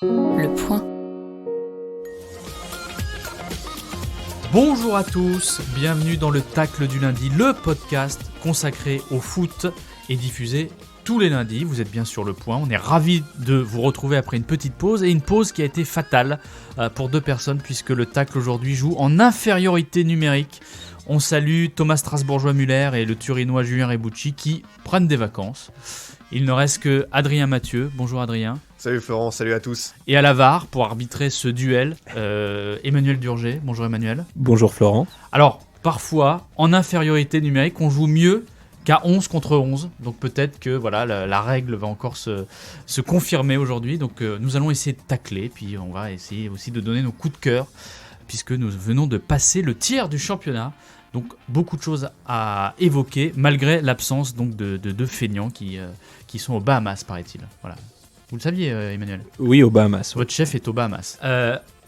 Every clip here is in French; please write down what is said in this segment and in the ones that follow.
Le point. Bonjour à tous, bienvenue dans le Tacle du lundi, le podcast consacré au foot et diffusé tous les lundis. Vous êtes bien sur le point, on est ravis de vous retrouver après une petite pause et une pause qui a été fatale pour deux personnes puisque le Tacle aujourd'hui joue en infériorité numérique. On salue Thomas Strasbourgeois-Muller et le Turinois Julien Rebucci qui prennent des vacances. Il ne reste que Adrien Mathieu. Bonjour Adrien. Salut Florent, salut à tous. Et à la VAR pour arbitrer ce duel, Emmanuel Durger. Bonjour Emmanuel. Bonjour Florent. Alors, parfois, en infériorité numérique, on joue mieux qu'à 11 contre 11. Donc peut-être que voilà, la règle va encore se confirmer aujourd'hui. Donc nous allons essayer de tacler, puis on va essayer aussi de donner nos coups de cœur, puisque nous venons de passer le tiers du championnat. Donc beaucoup de choses à évoquer, malgré l'absence donc, de deux feignants qui sont aux Bahamas, paraît-il. Voilà. Vous le saviez, Emmanuel ? Oui, aux Bahamas. Votre chef est aux Bahamas.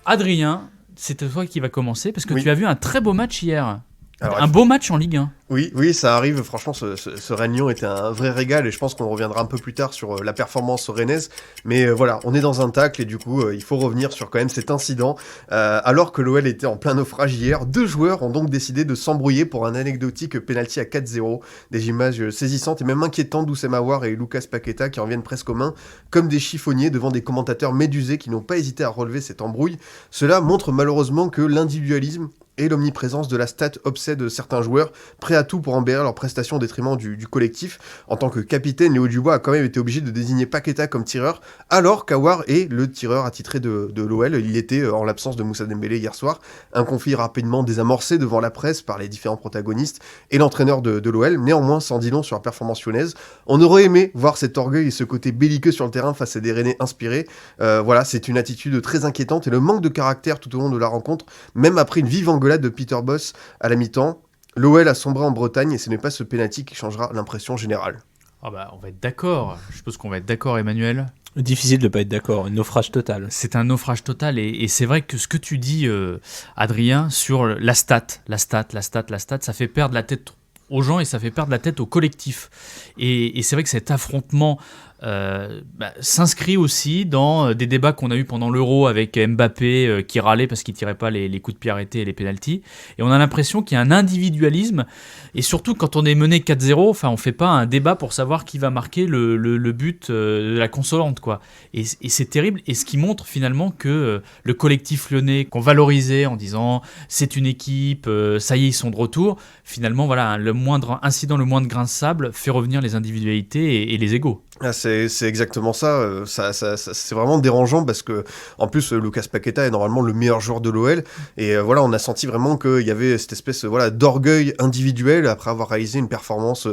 Adrien, c'est toi qui va commencer, parce que Oui. tu as vu un très beau match hier. Alors, Un beau match en Ligue 1. Oui, ça arrive. Franchement, ce Rennes-Lyon était un vrai régal et je pense qu'on reviendra un peu plus tard sur la performance rennaise. Mais voilà, on est dans un tacle et du coup, il faut revenir sur quand même cet incident. Alors que l'OL était en plein naufrage hier, deux joueurs ont donc décidé de s'embrouiller pour un anecdotique penalty à 4-0. Des images saisissantes et même inquiétantes d'Oussem Aouar et Lucas Paqueta qui en viennent presque aux mains comme des chiffonniers devant des commentateurs médusés qui n'ont pas hésité à relever cette embrouille. Cela montre malheureusement que l'individualisme et l'omniprésence de la stat obsède certains joueurs, prêts à tout pour embellir leurs prestations au détriment du collectif. En tant que capitaine, Léo Dubois a quand même été obligé de désigner Paqueta comme tireur, alors qu'Aouar est le tireur attitré de l'OL. Il était en l'absence de Moussa Dembélé hier soir. Un conflit rapidement désamorcé devant la presse par les différents protagonistes et l'entraîneur de l'OL. Néanmoins, sans dit long sur la performance lyonnaise. On aurait aimé voir cet orgueil et ce côté belliqueux sur le terrain face à des Rennais inspirés. Voilà, c'est une attitude très inquiétante et le manque de caractère tout au long de la rencontre, même après une vive engueulade de Peter Bosz à la mi-temps. L'OL a sombré en Bretagne et ce n'est pas ce pénalty qui changera l'impression générale. Ah bah, on va être d'accord. Je suppose qu'on va être d'accord, Emmanuel. Difficile de ne pas être d'accord, un naufrage total. C'est un naufrage total et c'est vrai que ce que tu dis, Adrien, sur la stat, ça fait perdre la tête aux gens et ça fait perdre la tête au collectif. Et c'est vrai que cet affrontement s'inscrit aussi dans des débats qu'on a eu pendant l'Euro avec Mbappé qui râlait parce qu'il tirait pas les coups de pied arrêtés et les pénaltys. Et on a l'impression qu'il y a un individualisme et surtout quand on est mené 4-0, enfin on fait pas un débat pour savoir qui va marquer le but de la consolante quoi. Et c'est terrible et ce qui montre finalement que le collectif lyonnais qu'on valorisait en disant c'est une équipe, ça y est ils sont de retour. Finalement voilà le moindre incident, le moindre grain de sable fait revenir les individualités et les égos. Ah, c'est exactement ça. C'est vraiment dérangeant parce que en plus Lucas Paqueta est normalement le meilleur joueur de l'OL et voilà on a senti vraiment qu'il y avait cette espèce d'orgueil individuel après avoir réalisé une performance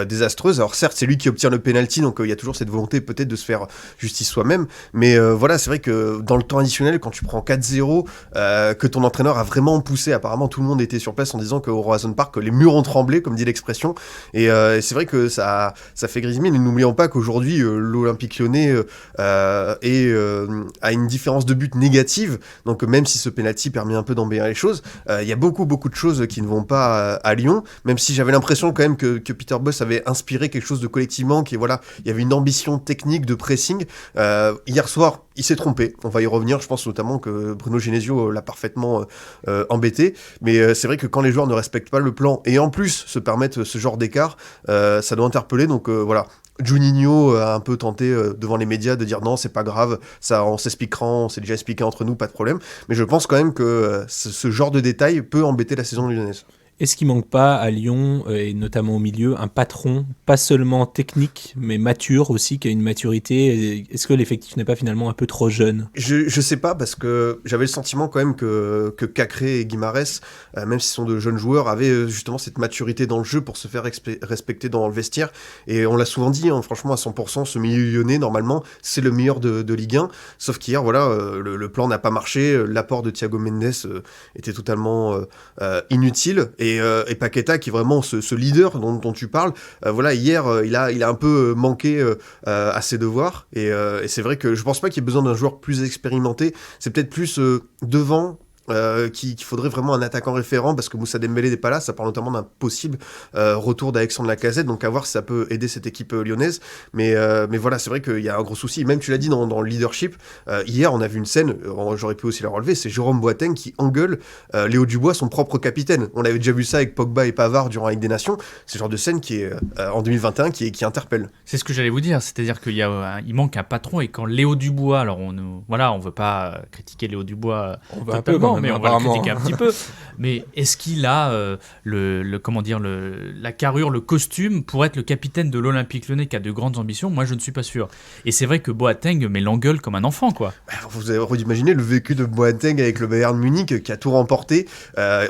désastreuse. Alors certes c'est lui qui obtient le penalty donc il y a toujours cette volonté peut-être de se faire justice soi-même mais voilà c'est vrai que dans le temps additionnel quand tu prends 4-0 que ton entraîneur a vraiment poussé, apparemment tout le monde était sur place en disant qu'au Horizon Park que les murs ont tremblé comme dit l'expression et c'est vrai que ça fait grise mine et n'oublions pas qu'aujourd'hui l'Olympique Lyonnais a une différence de but négative, donc même si ce penalty permet un peu d'embellir les choses, il y a beaucoup de choses qui ne vont pas à Lyon, même si j'avais l'impression quand même que Peter Bosz avait inspiré quelque chose de collectivement, il y avait une ambition technique de pressing. Hier soir, il s'est trompé, on va y revenir, je pense notamment que Bruno Genesio l'a parfaitement embêté, mais c'est vrai que quand les joueurs ne respectent pas le plan et en plus se permettent ce genre d'écart, ça doit interpeller, donc voilà. Juninho a un peu tenté devant les médias de dire non c'est pas grave, ça on s'expliquera, on s'est déjà expliqué entre nous, pas de problème, mais je pense quand même que ce genre de détail peut embêter la saison lyonnaise. Est-ce qu'il manque pas à Lyon, et notamment au milieu, un patron, pas seulement technique, mais mature aussi, qui a une maturité ? Est-ce que l'effectif n'est pas finalement un peu trop jeune ? Je sais pas, parce que j'avais le sentiment quand même que Cacré et Guimarães, même s'ils sont de jeunes joueurs, avaient justement cette maturité dans le jeu pour se faire respecter dans le vestiaire. Et on l'a souvent dit, hein, franchement, à 100%, ce milieu lyonnais, normalement, c'est le meilleur de Ligue 1. Sauf qu'hier, voilà, le plan n'a pas marché. L'apport de Thiago Mendes était totalement inutile. Et Paqueta, qui est vraiment ce leader dont tu parles, voilà, hier, il a un peu manqué à ses devoirs. Et c'est vrai que je pense pas qu'il y ait besoin d'un joueur plus expérimenté. C'est peut-être plus devant qu'il faudrait vraiment un attaquant référent parce que Moussa Dembélé n'est pas là. Ça parle notamment d'un possible retour d'Alexandre Lacazette, donc à voir si ça peut aider cette équipe lyonnaise. Mais voilà, c'est vrai qu'il y a un gros souci. Même tu l'as dit dans le leadership. Hier, on a vu une scène, j'aurais pu aussi la relever, c'est Jérôme Boateng qui engueule Léo Dubois, son propre capitaine. On avait déjà vu ça avec Pogba et Pavard durant la Ligue des Nations. C'est le genre de scène qui est en 2021 qui interpelle. C'est ce que j'allais vous dire, c'est-à-dire il manque un patron et quand Léo Dubois, alors on veut pas critiquer Léo Dubois totalement, mais on va le critiquer un petit peu. Mais est-ce qu'il a la carrure, le costume pour être le capitaine de l'Olympique Lyonnais qui a de grandes ambitions? Moi, je ne suis pas sûr. Et c'est vrai que Boateng l'engueule comme un enfant, quoi. Vous avez imaginé le vécu de Boateng avec le Bayern Munich qui a tout remporté,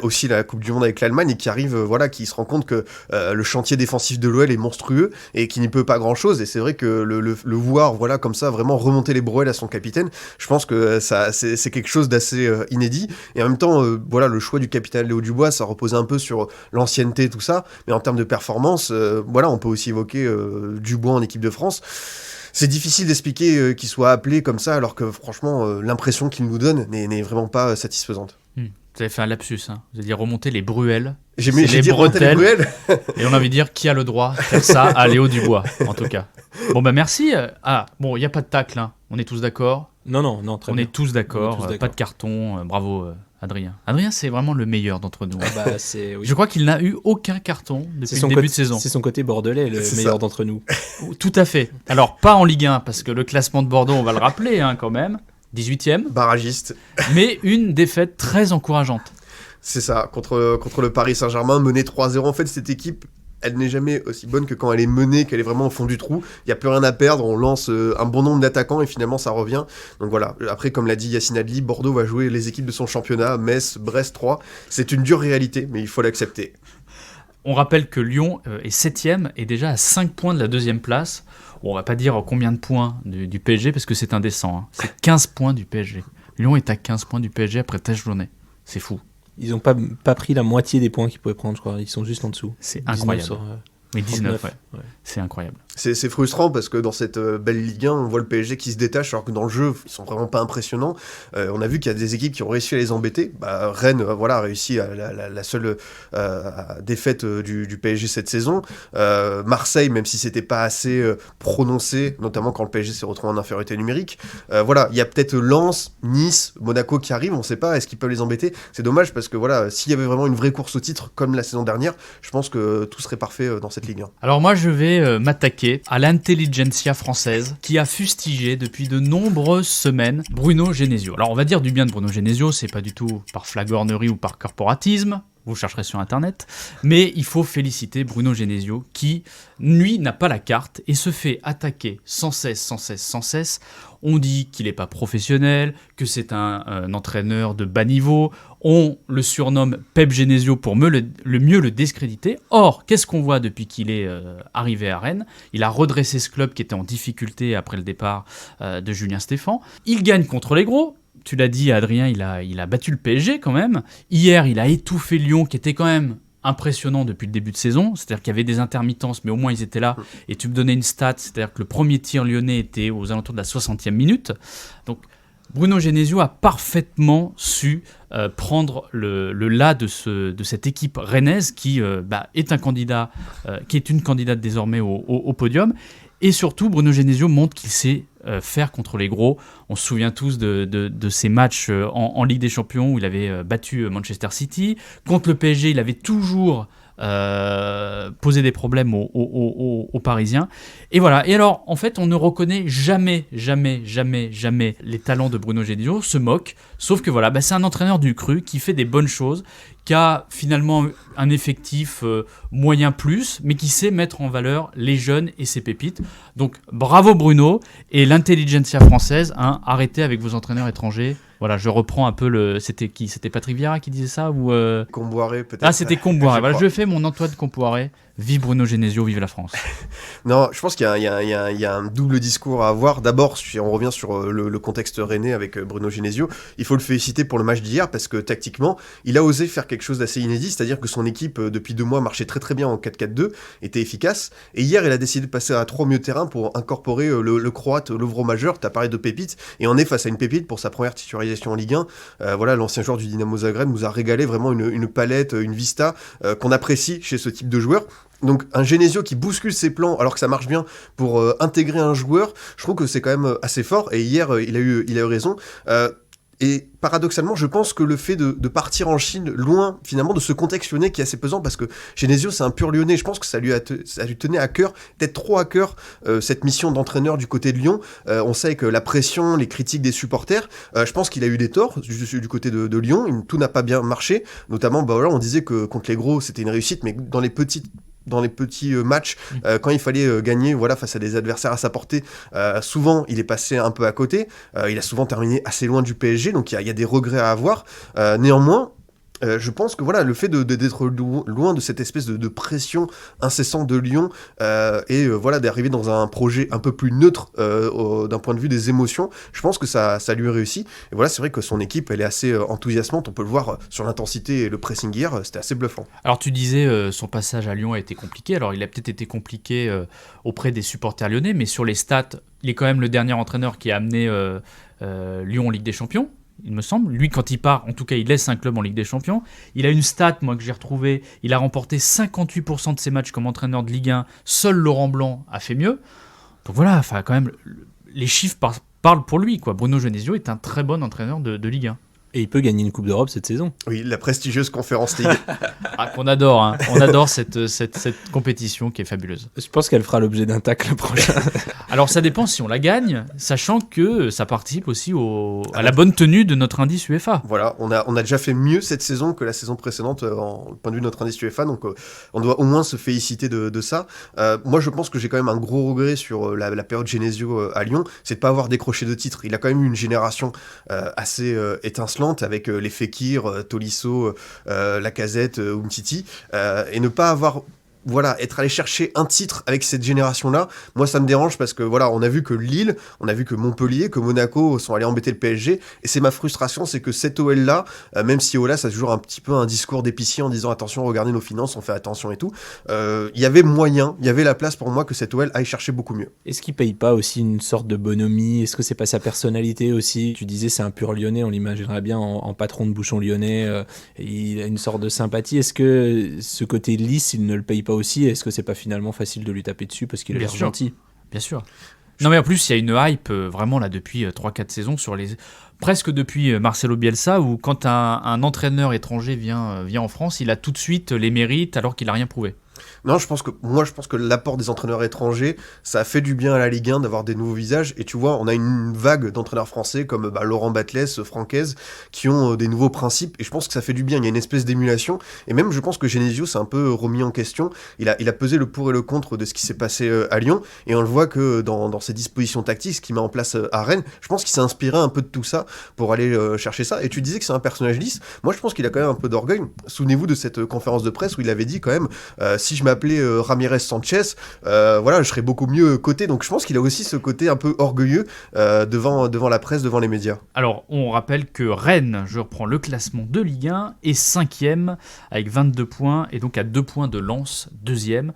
aussi la Coupe du Monde avec l'Allemagne et qui arrive, qui se rend compte que le chantier défensif de l'OL est monstrueux et qui n'y peut pas grand-chose. Et c'est vrai que le voir, comme ça, vraiment remonter les brouelles à son capitaine, je pense que c'est quelque chose d'assez inédit. Et en même temps, le choix du capitaine Léo Dubois, ça reposait un peu sur l'ancienneté, tout ça. Mais en termes de performance, on peut aussi évoquer Dubois en équipe de France. C'est difficile d'expliquer qu'il soit appelé comme ça, alors que franchement, l'impression qu'il nous donne n'est vraiment pas satisfaisante. Vous avez fait un lapsus, hein. Vous avez dit remonter les Bruelles. J'ai dit remonter les Bruelles. Et on a envie de dire qui a le droit de faire ça à Léo Dubois, en tout cas. Bon, merci. Il n'y a pas de tacle, hein. On est tous d'accord? Non, très bien. On est tous d'accord. Pas de carton. Bravo, Adrien. Adrien, c'est vraiment le meilleur d'entre nous. Oui. Je crois qu'il n'a eu aucun carton depuis le début de saison. C'est son côté bordelais, le meilleur d'entre nous. Tout à fait. Alors, pas en Ligue 1, parce que le classement de Bordeaux, on va le rappeler quand même. 18e. Barragiste. Mais une défaite très encourageante. C'est ça, contre le Paris Saint-Germain, mené 3-0. En fait, cette équipe, elle n'est jamais aussi bonne que quand elle est menée, qu'elle est vraiment au fond du trou. Il n'y a plus rien à perdre, on lance un bon nombre d'attaquants et finalement ça revient. Donc voilà, après comme l'a dit Yacine Adli, Bordeaux va jouer les équipes de son championnat, Metz, Brest 3. C'est une dure réalité, mais il faut l'accepter. On rappelle que Lyon est 7e et déjà à 5 points de la 2e place. Bon, on va pas dire combien de points du PSG parce que c'est indécent. Hein. C'est 15 points du PSG. Lyon est à 15 points du PSG après 13 journées. C'est fou. Ils n'ont pas pris la moitié des points qu'ils pouvaient prendre, je crois. Ils sont juste en dessous. C'est incroyable. Mais 19, 39, ouais. C'est incroyable. C'est frustrant parce que dans cette belle Ligue 1, on voit le PSG qui se détache alors que dans le jeu, ils sont vraiment pas impressionnants. On a vu qu'il y a des équipes qui ont réussi à les embêter. Rennes a réussi à la seule défaite du PSG cette saison. Marseille, même si c'était pas assez prononcé, notamment quand le PSG s'est retrouvé en infériorité numérique. Il y a peut-être Lens, Nice, Monaco qui arrivent, on sait pas, est-ce qu'ils peuvent les embêter? C'est dommage parce que s'il y avait vraiment une vraie course au titre comme la saison dernière, je pense que tout serait parfait dans cette Ligue 1. Alors moi je vais m'attaquer à l'intelligentsia française qui a fustigé depuis de nombreuses semaines Bruno Genesio. Alors on va dire du bien de Bruno Genesio, c'est pas du tout par flagornerie ou par corporatisme, vous chercherez sur internet, mais il faut féliciter Bruno Genesio qui, lui, n'a pas la carte et se fait attaquer sans cesse. On dit qu'il n'est pas professionnel, que c'est un entraîneur de bas niveau, on le surnomme Pep Genesio pour mieux le discréditer. Or, qu'est-ce qu'on voit depuis qu'il est arrivé à Rennes? Il a redressé ce club qui était en difficulté après le départ de Julien Stéphan. Il gagne contre les gros. Tu l'as dit, Adrien, il a battu le PSG quand même. Hier, il a étouffé Lyon, qui était quand même impressionnant depuis le début de saison. C'est-à-dire qu'il y avait des intermittences, mais au moins ils étaient là. Et tu me donnais une stat, c'est-à-dire que le premier tir lyonnais était aux alentours de la 60e minute. Donc, Bruno Genesio a parfaitement su prendre le là de cette équipe rennaise qui est un candidat, qui est une candidate désormais au podium. Et surtout, Bruno Genesio montre qu'il sait faire contre les gros. On se souvient tous de ces matchs en Ligue des Champions où il avait battu Manchester City. Contre le PSG, il avait toujours posé des problèmes aux Parisiens. Et voilà. Et alors, en fait, on ne reconnaît jamais les talents de Bruno Genesio, se moque. Sauf que voilà, c'est un entraîneur du cru qui fait des bonnes choses, qui a finalement un effectif moyen plus, mais qui sait mettre en valeur les jeunes et ses pépites. Donc bravo Bruno, et l'intelligentsia française, arrêtez avec vos entraîneurs étrangers. Voilà, je reprends un peu C'était qui? C'était Patrick Vieira qui disait ça ou Comboiré peut-être. Ah, c'était Comboiré. Voilà, je fais mon Antoine Comboiré. Vive Bruno Genesio, vive la France. Non, je pense qu'il y a un double discours à avoir. D'abord, si on revient sur le contexte rennais avec Bruno Genesio, il faut le féliciter pour le match d'hier parce que tactiquement, il a osé faire quelque chose d'assez inédit, c'est-à-dire que son équipe, depuis 2 mois, marchait très très bien en 4-4-2, était efficace. Et hier, il a décidé de passer à 3 milieux de terrain pour incorporer le Croate Lovro Major. T'as parlé de pépite, et on est face à une pépite pour sa première titularisation en Ligue 1. Voilà, l'ancien joueur du Dynamo Zagreb nous a régalé vraiment une palette, une vista qu'on apprécie chez ce type de joueur. Donc un Genesio qui bouscule ses plans alors que ça marche bien pour intégrer un joueur, je trouve que c'est quand même assez fort. Et hier, il a eu raison. Et paradoxalement, je pense que le fait de partir en Chine, loin finalement de ce contexte lyonnais qui est assez pesant, parce que Genesio c'est un pur lyonnais, je pense que ça lui tenait à cœur, peut-être trop à cœur, cette mission d'entraîneur du côté de Lyon. On sait que la pression, les critiques des supporters, je pense qu'il a eu des torts du côté de Lyon, tout n'a pas bien marché, notamment on disait que contre les gros c'était une réussite, mais dans les petits matchs, quand il fallait gagner face à des adversaires à sa portée, souvent il est passé un peu à côté, il a souvent terminé assez loin du PSG, donc il y a des regrets à avoir. Néanmoins, je pense que le fait d'être loin de cette espèce de pression incessante de Lyon et d'arriver dans un projet un peu plus neutre d'un point de vue des émotions, je pense que ça lui a réussi. Et c'est vrai que son équipe elle est assez enthousiasmante, on peut le voir sur l'intensité et le pressing hier, c'était assez bluffant. Alors tu disais son passage à Lyon a été compliqué, alors il a peut-être été compliqué auprès des supporters lyonnais, mais sur les stats, il est quand même le dernier entraîneur qui a amené Lyon en Ligue des Champions. Il me semble. Lui, quand il part, en tout cas, il laisse un club en Ligue des Champions. Il a une stat, moi, que j'ai retrouvée. Il a remporté 58% de ses matchs comme entraîneur de Ligue 1. Seul Laurent Blanc a fait mieux. Donc voilà, quand même, les chiffres parlent pour lui, quoi. Bruno Genesio est un très bon entraîneur de Ligue 1. Et il peut gagner une Coupe d'Europe cette saison. Oui, la prestigieuse Conference League. Qu'on adore, hein. On adore cette compétition qui est fabuleuse. Je pense qu'elle fera l'objet d'un tacle prochain. Alors ça dépend si on la gagne, sachant que ça participe aussi à la bonne tenue de notre indice UEFA. Voilà, on a déjà fait mieux cette saison que la saison précédente en point de vue de notre indice UEFA, donc on doit au moins se féliciter de ça. Moi je pense que j'ai quand même un gros regret sur la période Genesio à Lyon, c'est de ne pas avoir décroché de titre. Il a quand même eu une génération assez étincelante avec les Fekir, Tolisso, Lacazette, Umtiti, et ne pas avoir être allé chercher un titre avec cette génération-là, moi ça me dérange parce que on a vu que Lille, on a vu que Montpellier, que Monaco sont allés embêter le PSG, et c'est ma frustration, c'est que cette OL-là, même si OL-là ça a toujours un petit peu un discours d'épicier en disant attention, regardez nos finances, on fait attention et tout, il y avait la place pour moi que cette OL aille chercher beaucoup mieux. Est-ce qu'il paye pas aussi une sorte de bonhomie? Est-ce que c'est pas sa personnalité aussi? Tu disais c'est un pur lyonnais, on l'imaginerait bien en patron de bouchon lyonnais, il a une sorte de sympathie. Est-ce que ce côté lisse, il ne le paye pas aussi? Est-ce que c'est pas finalement facile de lui taper dessus parce qu'il a l'air gentil? Bien sûr. Non mais en plus il y a une hype vraiment là depuis 3-4 saisons presque depuis Marcelo Bielsa, où quand un entraîneur étranger vient en France, il a tout de suite les mérites alors qu'il n'a rien prouvé. Non, je pense que l'apport des entraîneurs étrangers, ça a fait du bien à la Ligue 1 d'avoir des nouveaux visages. Et tu vois, on a une vague d'entraîneurs français comme Laurent Batles, Francaise, qui ont des nouveaux principes. Et je pense que ça fait du bien. Il y a une espèce d'émulation. Et même, je pense que Genesio s'est un peu remis en question. Il a pesé le pour et le contre de ce qui s'est passé à Lyon. Et on le voit que dans ses dispositions tactiques, ce qu'il met en place à Rennes, je pense qu'il s'est inspiré un peu de tout ça pour aller chercher ça. Et tu disais que c'est un personnage lisse. Moi, je pense qu'il a quand même un peu d'orgueil. Souvenez-vous de cette conférence de presse où il avait dit quand même si je m'appelais Ramirez Sanchez, je serais beaucoup mieux coté. Donc je pense qu'il a aussi ce côté un peu orgueilleux devant la presse, devant les médias. Alors on rappelle que Rennes, je reprends le classement de Ligue 1, est 5e avec 22 points et donc à 2 points de Lens, 2e.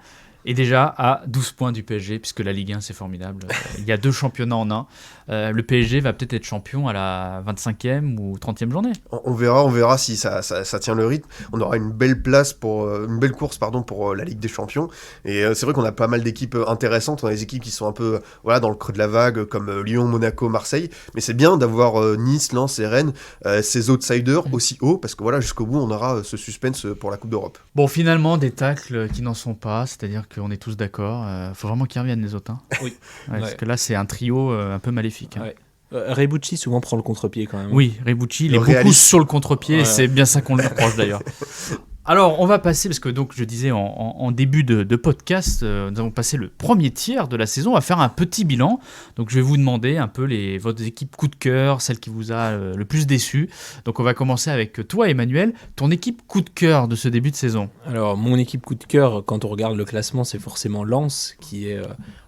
Et déjà à 12 points du PSG, puisque la Ligue 1 c'est formidable. Il y a 2 championnats en un. Le PSG va peut-être être champion à la 25e ou 30e journée. On verra si ça tient le rythme. On aura une belle course pour la Ligue des Champions. Et c'est vrai qu'on a pas mal d'équipes intéressantes. On a des équipes qui sont un peu dans le creux de la vague, comme Lyon, Monaco, Marseille. Mais c'est bien d'avoir Nice, Lens et Rennes, ces outsiders aussi hauts, parce que jusqu'au bout on aura ce suspense pour la Coupe d'Europe. Bon, finalement des tacles qui n'en sont pas, c'est-à-dire qu'on est tous d'accord. Faut vraiment qu'ils reviennent les autres. Hein. Oui. Parce que là c'est un trio un peu maléfique. Hein. Ouais. Rebucci souvent prend le contre-pied quand même. Oui, Rebucci, il est beaucoup réaliste. sur le contre-pied, et c'est bien ça qu'on lui reproche d'ailleurs. Alors, on va passer, parce que donc je disais en début de podcast, nous avons passé le premier tiers de la saison à faire un petit bilan. Donc, je vais vous demander un peu votre équipe coup de cœur, celle qui vous a le plus déçu. Donc, on va commencer avec toi, Emmanuel. Ton équipe coup de cœur de ce début de saison. Alors, mon équipe coup de cœur, quand on regarde le classement, c'est forcément Lens, qui est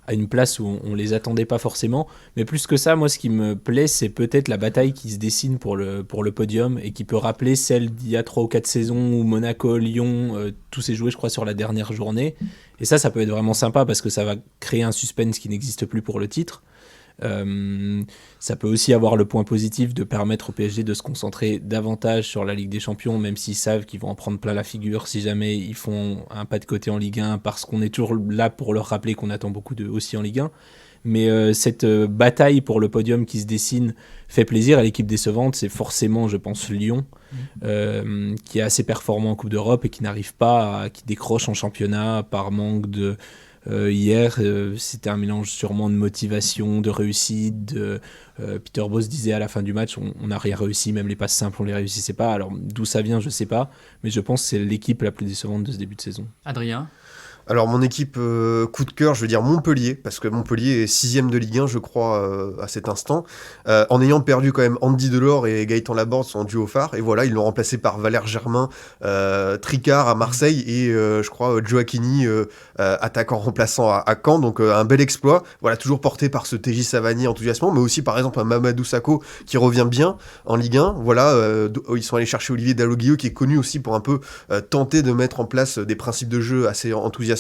à une place où on les attendait pas forcément. Mais plus que ça, moi, ce qui me plaît, c'est peut-être la bataille qui se dessine pour le podium et qui peut rappeler celle d'il y a 3 ou 4 saisons où Monaco, Lyon, tout s'est joué, je crois, sur la dernière journée. Et ça peut être vraiment sympa parce que ça va créer un suspense qui n'existe plus pour le titre. Ça peut aussi avoir le point positif de permettre au PSG de se concentrer davantage sur la Ligue des Champions, même s'ils savent qu'ils vont en prendre plein la figure si jamais ils font un pas de côté en Ligue 1, parce qu'on est toujours là pour leur rappeler qu'on attend beaucoup d'eux aussi en Ligue 1. Mais cette bataille pour le podium qui se dessine fait plaisir. À l'équipe décevante, c'est forcément, je pense, Lyon, qui est assez performant en Coupe d'Europe et qui n'arrive pas, qui décroche en championnat par manque de... Hier, c'était un mélange sûrement de motivation, de réussite. Peter Bosz disait à la fin du match, on n'a rien réussi, même les passes simples, on les réussissait pas. Alors d'où ça vient, je sais pas, mais je pense que c'est l'équipe la plus décevante de ce début de saison. Adrien ? Alors mon équipe coup de cœur, je veux dire Montpellier, parce que Montpellier est 6ème de Ligue 1, je crois, à cet instant, en ayant perdu quand même Andy Delors et Gaëtan Laborde, son duo phare, et voilà, ils l'ont remplacé par Valère Germain, Tricard à Marseille, et je crois Gioacchini, attaquant remplaçant à Caen, donc un bel exploit, voilà, toujours porté par ce TJ Savani enthousiasmant, mais aussi par exemple un Mamadou Sakho qui revient bien en Ligue 1, voilà, ils sont allés chercher Olivier Dalloglio qui est connu aussi pour un peu tenter de mettre en place des principes de jeu assez enthousiasmants.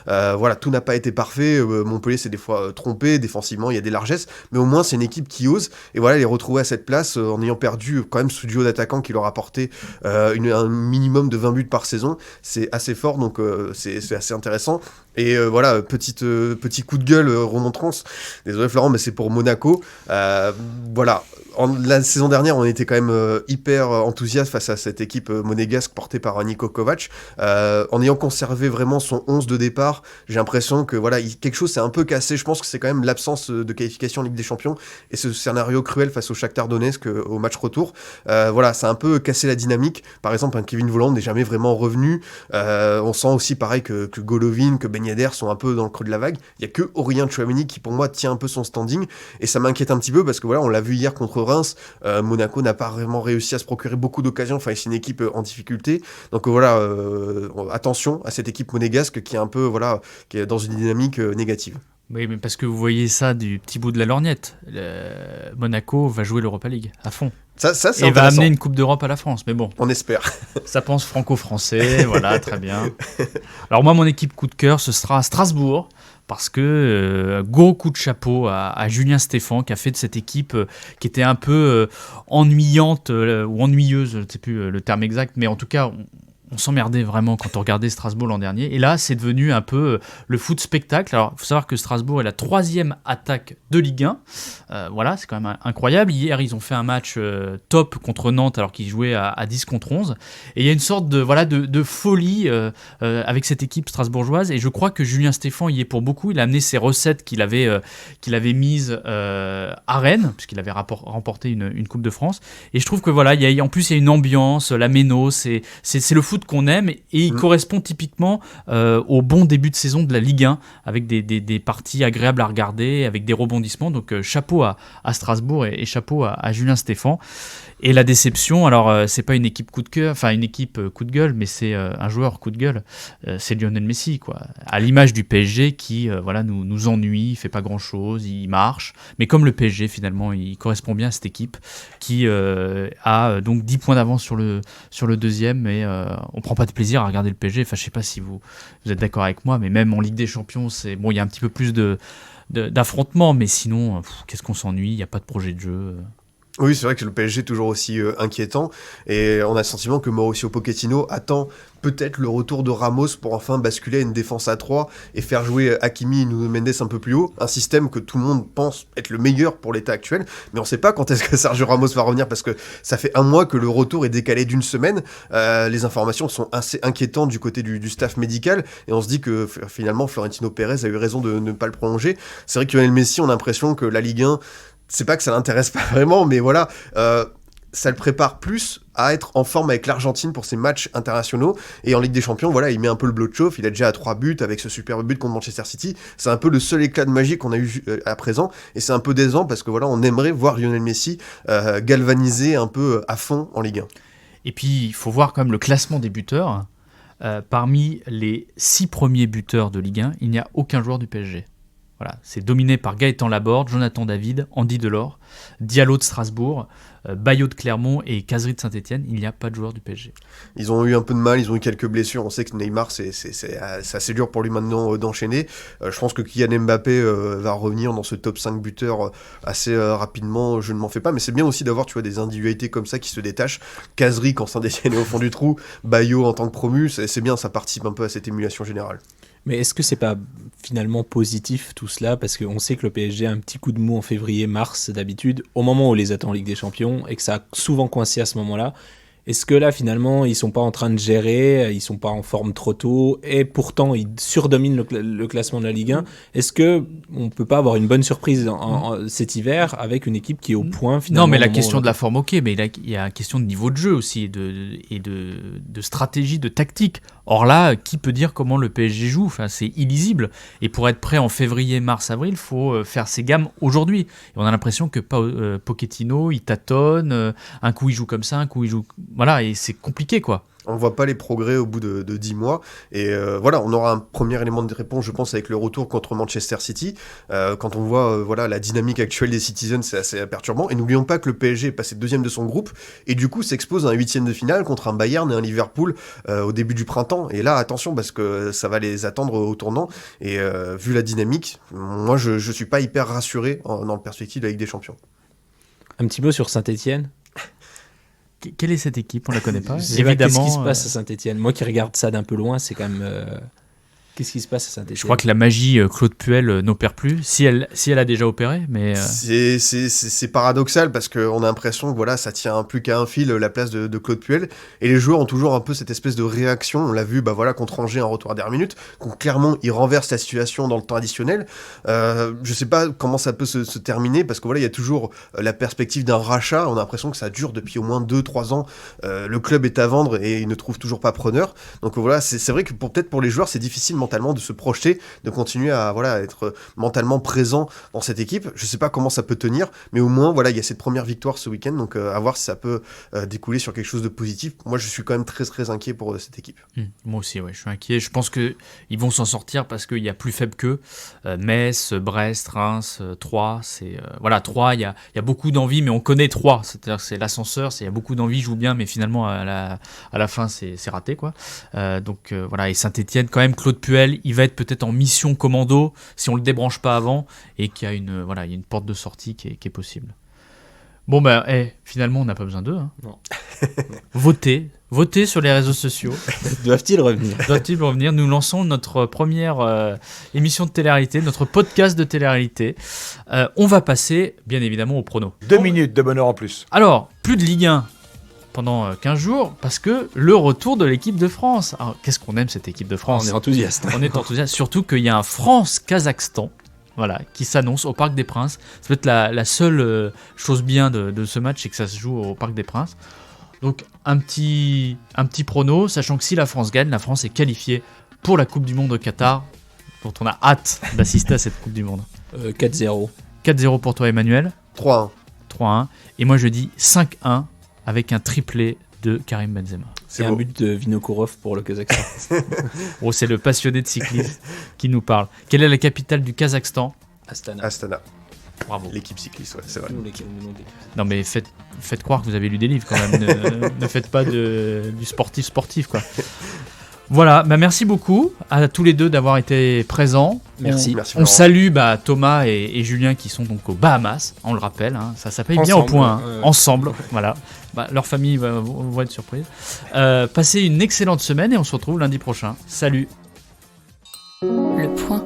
Voilà, tout n'a pas été parfait. Montpellier s'est des fois trompé défensivement, il y a des largesses, mais au moins c'est une équipe qui ose. Et voilà, les retrouver à cette place en ayant perdu quand même ce duo d'attaquants qui leur a apporté un minimum de 20 buts par saison, c'est assez fort, donc c'est assez intéressant. Et voilà, petit coup de gueule remontrance. Désolé Florent, mais c'est pour Monaco. Voilà, la saison dernière, on était quand même hyper enthousiaste face à cette équipe monégasque portée par Niko Kovac. En ayant conservé vraiment son 11 de départ, j'ai l'impression que voilà, quelque chose s'est un peu cassé. Je pense que c'est quand même l'absence de qualification en Ligue des Champions et ce scénario cruel face au Shakhtar Donetsk au match retour. Voilà, ça a un peu cassé la dynamique. Par exemple, un Kevin Volland n'est jamais vraiment revenu. On sent aussi pareil que Golovin, que Ben Yedder sont un peu dans le creux de la vague. Il n'y a que Aurélien Tchouaméni qui pour moi tient un peu son standing et ça m'inquiète un petit peu parce que voilà, on l'a vu hier contre Reims, Monaco n'a pas vraiment réussi à se procurer beaucoup d'occasions, enfin c'est une équipe en difficulté, donc voilà, attention à cette équipe monégasque qui est un peu voilà, qui est dans une dynamique négative. Oui, mais parce que vous voyez ça du petit bout de la lorgnette. Monaco va jouer l'Europa League à fond. Ça, c'est et va amener une Coupe d'Europe à la France, mais bon. On espère. Ça pense franco-français, voilà, très bien. Alors moi, mon équipe coup de cœur, ce sera Strasbourg, parce que gros coup de chapeau à Julien Stéphan, qui a fait de cette équipe qui était un peu ennuyante ou ennuyeuse, je ne sais plus le terme exact, mais en tout cas... On s'emmerdait vraiment quand on regardait Strasbourg l'an dernier. Et là, c'est devenu un peu le foot spectacle. Alors, il faut savoir que Strasbourg est la 3e attaque de Ligue 1. Voilà, c'est quand même incroyable. Hier, ils ont fait un match top contre Nantes alors qu'ils jouaient à 10 contre 11. Et il y a une sorte de folie avec cette équipe strasbourgeoise. Et je crois que Julien Stéphan y est pour beaucoup. Il a amené ses recettes qu'il avait mises à Rennes, puisqu'il avait remporté une Coupe de France. Et je trouve que voilà, en plus, il y a une ambiance, la méno, c'est le foot qu'on aime et il correspond typiquement au bon début de saison de la Ligue 1 avec des parties agréables à regarder, avec des rebondissements. Donc chapeau à Strasbourg et chapeau à Julien Stéphan. Et la déception, alors c'est pas une équipe coup de cœur, enfin une équipe coup de gueule, mais c'est un joueur coup de gueule, c'est Lionel Messi, quoi. À l'image du PSG qui voilà, nous ennuie, il fait pas grand chose, il marche, mais comme le PSG finalement, il correspond bien à cette équipe qui a donc 10 points d'avance sur le deuxième, mais on prend pas de plaisir à regarder le PSG. Enfin, je sais pas si vous êtes d'accord avec moi, mais même en Ligue des Champions, c'est bon, il y a un petit peu plus d'affrontements, mais sinon, qu'est-ce qu'on s'ennuie, il y a pas de projet de jeu. Oui, c'est vrai que le PSG est toujours aussi inquiétant et on a le sentiment que Mauricio Pochettino attend peut-être le retour de Ramos pour enfin basculer à une défense à 3 et faire jouer Hakimi et Nuno Mendes un peu plus haut, un système que tout le monde pense être le meilleur pour l'état actuel, mais on ne sait pas quand est-ce que Sergio Ramos va revenir parce que ça fait un mois que le retour est décalé d'une semaine. Les informations sont assez inquiétantes du côté du staff médical et on se dit que finalement Florentino Pérez a eu raison de ne pas le prolonger. C'est vrai que Lionel Messi, on a l'impression que la Ligue 1, c'est pas que ça l'intéresse pas vraiment, mais voilà, ça le prépare plus à être en forme avec l'Argentine pour ses matchs internationaux. Et en Ligue des Champions, voilà, il met un peu le bleu de chauffe. Il est déjà à 3 buts avec ce superbe but contre Manchester City. C'est un peu le seul éclat de magie qu'on a eu à présent. Et c'est un peu décevant parce que voilà, on aimerait voir Lionel Messi galvaniser un peu à fond en Ligue 1. Et puis, il faut voir quand même le classement des buteurs. Parmi les 6 premiers buteurs de Ligue 1, il n'y a aucun joueur du PSG. Voilà, c'est dominé par Gaëtan Laborde, Jonathan David, Andy Delors, Diallo de Strasbourg, Bayo de Clermont et Cazerie de Saint-Etienne. Il n'y a pas de joueur du PSG. Ils ont eu un peu de mal, ils ont eu quelques blessures. On sait que Neymar, c'est assez dur pour lui maintenant d'enchaîner. Je pense que Kylian Mbappé va revenir dans ce top 5 buteurs assez rapidement, je ne m'en fais pas. Mais c'est bien aussi d'avoir, tu vois, des individualités comme ça qui se détachent. Cazerie quand Saint-Etienne est au fond du trou, Bayo en tant que promu, c'est bien, ça participe un peu à cette émulation générale. Mais est-ce que c'est pas finalement positif tout cela, parce qu'on sait que le PSG a un petit coup de mou en février-mars d'habitude, au moment où on les attend en Ligue des Champions, et que ça a souvent coincé à ce moment-là. Est-ce que là, finalement, ils sont pas en train de gérer, ils sont pas en forme trop tôt, et pourtant, ils surdominent le classement de la Ligue 1 ? Est-ce que on peut pas avoir une bonne surprise cet hiver avec une équipe qui est au point, finalement ? Non, mais la question de la forme, ok, mais il y a la question de niveau de jeu aussi, et de stratégie, de tactique. Or là, qui peut dire comment le PSG joue ? Enfin, c'est illisible. Et pour être prêt en février, mars, avril, il faut faire ses gammes aujourd'hui. Et on a l'impression que Pochettino, il tâtonne, un coup il joue comme ça, un coup il joue... Voilà, et c'est compliqué, quoi. On ne voit pas les progrès au bout de 10 mois. Et voilà, on aura un premier élément de réponse, je pense, avec le retour contre Manchester City. Quand on voit voilà, la dynamique actuelle des Citizens, c'est assez perturbant. Et n'oublions pas que le PSG est passé deuxième de son groupe et du coup s'expose à un huitième de finale contre un Bayern et un Liverpool au début du printemps. Et là, attention, parce que ça va les attendre au tournant. Et vu la dynamique, moi, je ne suis pas hyper rassuré dans la perspective de la Ligue des Champions. Un petit mot sur Saint-Etienne. Quelle est cette équipe ? On la connaît pas. Évidemment. Qu'est-ce qui se passe à Saint-Etienne ? Moi qui regarde ça d'un peu loin, c'est quand même... Qu'est-ce qui se passe à Saint-Etienne ? Je crois que la magie Claude Puel n'opère plus, si elle a déjà opéré, mais... C'est paradoxal parce qu'on a l'impression que voilà, ça tient plus qu'à un fil la place de Claude Puel, et les joueurs ont toujours un peu cette espèce de réaction. On l'a vu voilà, contre Angers en retour à dernière minute, contre Clermont, ils renversent la situation dans le temps additionnel. Je sais pas comment ça peut se terminer, parce que voilà, il y a toujours la perspective d'un rachat. On a l'impression que ça dure depuis au moins 2-3 ans. Le club est à vendre et il ne trouve toujours pas preneur. Donc voilà, c'est vrai que peut-être pour les joueurs, c'est difficile mentalement de se projeter, de continuer à voilà, être mentalement présent dans cette équipe. Je sais pas comment ça peut tenir, mais au moins voilà, il y a cette première victoire ce week-end, donc à voir si ça peut découler sur quelque chose de positif. Moi je suis quand même très très inquiet pour cette équipe. Moi aussi, ouais, je suis inquiet. Je pense qu'ils vont s'en sortir parce qu'il y a plus faible qu'eux. Metz, Brest, Reims, Troyes, voilà, Troyes, il y a beaucoup d'envie, mais on connaît Troyes, c'est-à-dire que c'est l'ascenseur, il y a beaucoup d'envie, joue bien, mais finalement à la fin c'est raté, quoi. Donc voilà, et Saint-Etienne quand même, Claude Puel, il va être peut-être en mission commando si on le débranche pas avant et qu'il y a il y a une porte de sortie qui est possible. Bon finalement on n'a pas besoin d'eux. Hein. Non. Votez sur les réseaux sociaux. Doivent-ils revenir ? Nous lançons notre première émission de télé-réalité, notre podcast de télé-réalité. On va passer bien évidemment au prono. 2 minutes de bonheur en plus. Alors, plus de Ligue 1 pendant 15 jours, parce que le retour de l'équipe de France. Alors, qu'est-ce qu'on aime cette équipe de France ? On est enthousiaste. On est enthousiaste, surtout qu'il y a un France-Kazakhstan, voilà, qui s'annonce au Parc des Princes. Ça peut être la seule chose bien de ce match, c'est que ça se joue au Parc des Princes. Donc un petit prono, sachant que si la France gagne, la France est qualifiée pour la Coupe du Monde au Qatar, dont on a hâte d'assister à cette Coupe du Monde. 4-0. 4-0 pour toi Emmanuel. 3-1. 3-1. Et moi je dis 5-1 avec un triplé de Karim Benzema. C'est un but de Vinokourov pour le Kazakhstan. Oh, c'est le passionné de cyclisme qui nous parle. Quelle est la capitale du Kazakhstan ? Astana. Bravo. L'équipe cycliste, ouais, c'est vrai. Non mais faites croire que vous avez lu des livres quand même. Ne faites pas du sportif quoi. Voilà, merci beaucoup à tous les deux d'avoir été présents. Merci. On salue Thomas et Julien qui sont donc aux Bahamas, on le rappelle, hein, ça paye bien au point, ensemble, voilà. Leur famille vont être surprises. Passez une excellente semaine et on se retrouve lundi prochain. Salut. Le point.